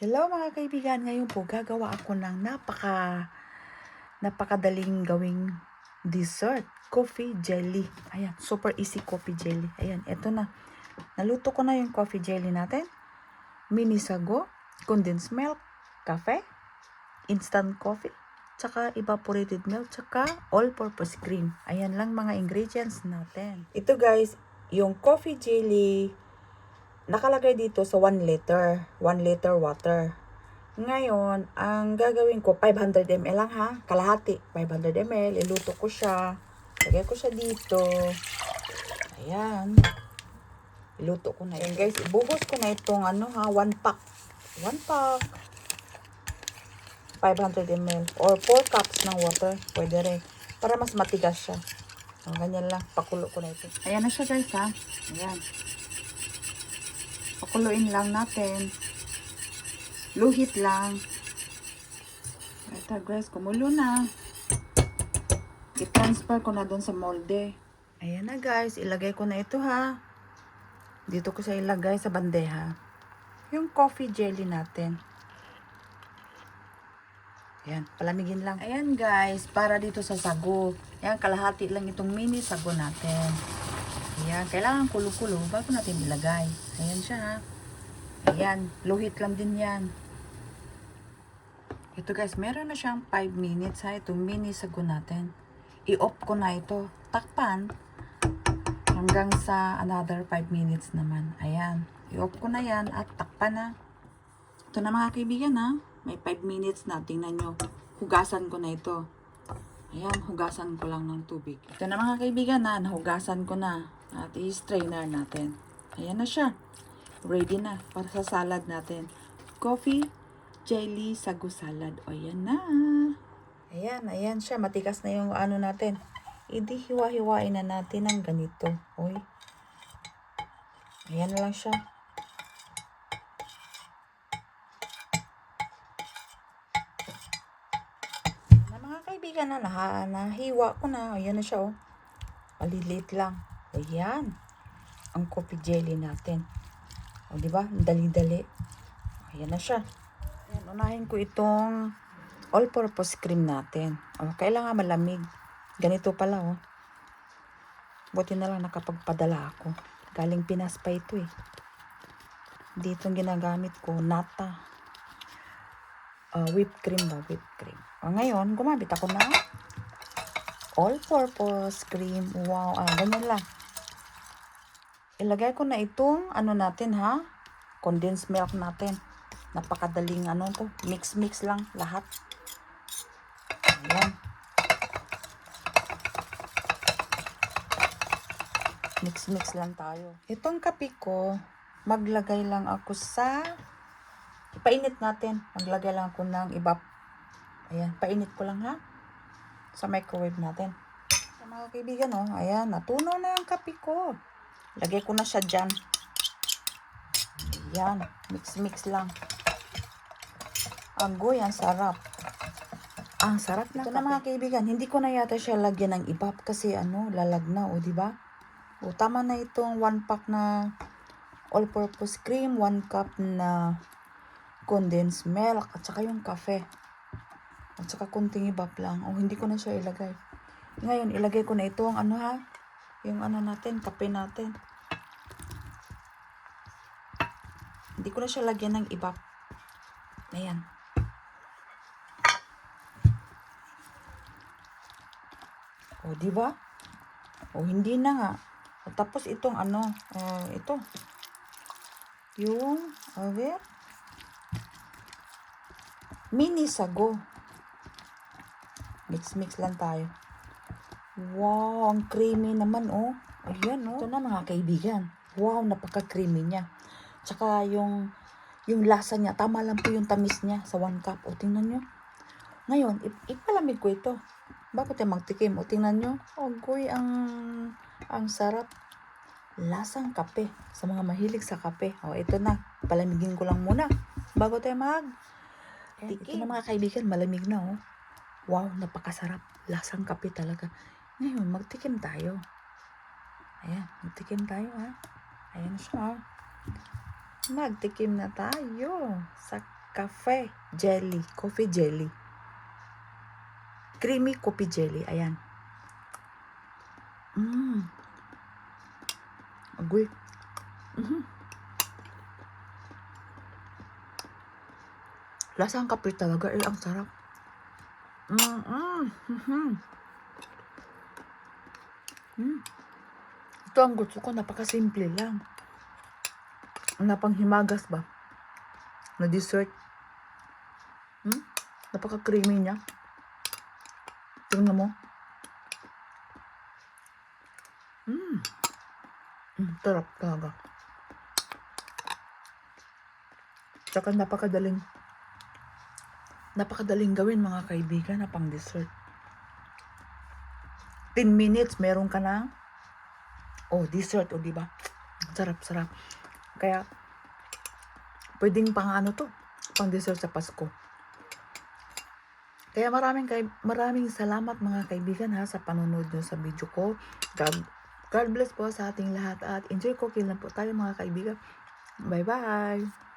Hello mga kaibigan, ngayon po gagawa ako ng napakadaling gawing dessert, coffee jelly. Ayan, super easy coffee jelly. Ayan, eto na. Naluto ko na yung coffee jelly natin. Mini sago, condensed milk, cafe, instant coffee, tsaka evaporated milk, tsaka all-purpose cream. Ayan lang mga ingredients natin. Ito guys, yung coffee jelly, nakalagay dito sa 1 liter. 1 liter water. Ngayon, ang gagawin ko, 500 ml lang ha. Kalahati, 500 ml. Iluto ko siya. Lagay ko siya dito. Ayan. Iluto ko na yun guys. Ibuhos ko na itong 1 pack. 1 pack. 500 ml. Or 4 cups ng water. Pwede rin. Para mas matigas siya. Ganyan lang. Pakulo ko na ito. Ayan na siya guys ha. Ayan. Pakuluin lang natin. Luhit lang. Ito guys, kumulo na. I-transfer ko na doon sa molde. Ayan na guys, ilagay ko na ito ha. Dito ko siya ilagay sa bandeha. Yung coffee jelly natin. Ayan, palamigin lang. Ayan guys, para dito sa sago. Ayan, kalahati lang itong mini sago natin. Ayan, kailangan kulo-kulo bago natin ilagay. Ayan siya ha. Ayan, luhit lang din yan. Ito guys, meron na siyang 5 minutes ha. Itong mini sago natin. I-off ko na ito. Takpan. Hanggang sa another 5 minutes naman. Ayan. I-off ko na yan at takpan na. Ito na mga kaibigan ha. May 5 minutes na. Tingnan nyo. Hugasan ko na ito. Ayan. Hugasan ko lang ng tubig. Ito na mga kaibigan ha. Nahugasan ko na. At i-strainer natin. Ayan na siya. Ready na para sa salad natin. Coffee, jelly, sago salad. O yan na. Ayan, ayan siya. Matigas na yung ano natin. Hindi hiwa-hiwain na natin ng ganito. Uy. Ayan lang siya. Na mga kaibigan na nahiwa ko na. Ayan na siya oh. Maliliit lang. Ayan. Ang coffee jelly natin. O diba? Dali-dali. Ayan na siya. Ayan, unahin ko itong all-purpose cream natin. O, kailangan malamig. Ganito pala oh. Buti na lang nakapagpadala ako. Galing Pinas pa ito eh. Dito ginagamit ko, nata. Whipped cream ba? Whipped cream. O, ngayon, gumamit ako na all-purpose cream. Wow, ganyan lang. Ilagay ko na itong ano natin ha. Condensed milk natin. Napakadaling to. Mix-mix lang lahat. Ayan. Mix-mix lang tayo. Itong kape ko, maglagay lang ako sa ipainit natin. Maglagay lang ako ng ibap. Ayan, painit ko lang ha. Sa microwave natin. So, mga kaibigan oh, ayan, natunaw na yung kape ko. Lagay ko na siya dyan. Ayan, mix-mix lang. Agoy, ang sarap. Ang sarap na. Ito na mga kaibigan, hindi ko na yata siya lagyan ng ibap kasi lalagnaw, o diba? O, tama na itong 1 pack na all-purpose cream, 1 cup na condensed milk, at saka yung kafe. At saka kunting ibap lang. O, hindi ko na siya ilagay. Ngayon, ilagay ko na itong yung natin, kape natin. Hindi ko na siya lagyan ng ibap. Ayan. O, diba? O, hindi na nga. Tapos itong ito. Yung, mini sago. Mix-mix lang tayo. Wow, ang creamy naman oh. Ayan oh. Ito na mga kaibigan. Wow, napaka-creamy niya. Tsaka yung lasa niya, tama lang po yung tamis niya sa 1 cup. O, tingnan nyo. Ngayon, ipalamig ko ito. Bago tayo magtikim. O, tingnan nyo. Agoy, ang sarap. Lasang kape. Sa mga mahilig sa kape. O, ito na. Palamigin ko lang muna. Bago tayo tikim. Ito na mga kaibigan, malamig na oh. Wow, napakasarap. Lasang kape talaga. Ngayon, magtikim tayo. Ayan, magtikim tayo ha. Ayan siya. Magtikim na tayo. Sa cafe jelly, coffee jelly. Creamy coffee jelly, ayan. Agoy. Lasang kape talaga, ang sarap. Ito ang gusto ko, napakasimple lang. Napanghimagas ba? Na dessert. Napaka-creamy niya. Tingnan mo. Sarap talaga. Tsaka napakadaling gawin mga kaibigan na pang dessert. 10 minutes, meron ka ng dessert, diba? Sarap. Kaya, pwedeng pang pang dessert sa Pasko. Kaya maraming salamat mga kaibigan sa panonood nyo sa video ko. God bless po sa ating lahat at enjoy cooking lang po tayo mga kaibigan. Bye-bye!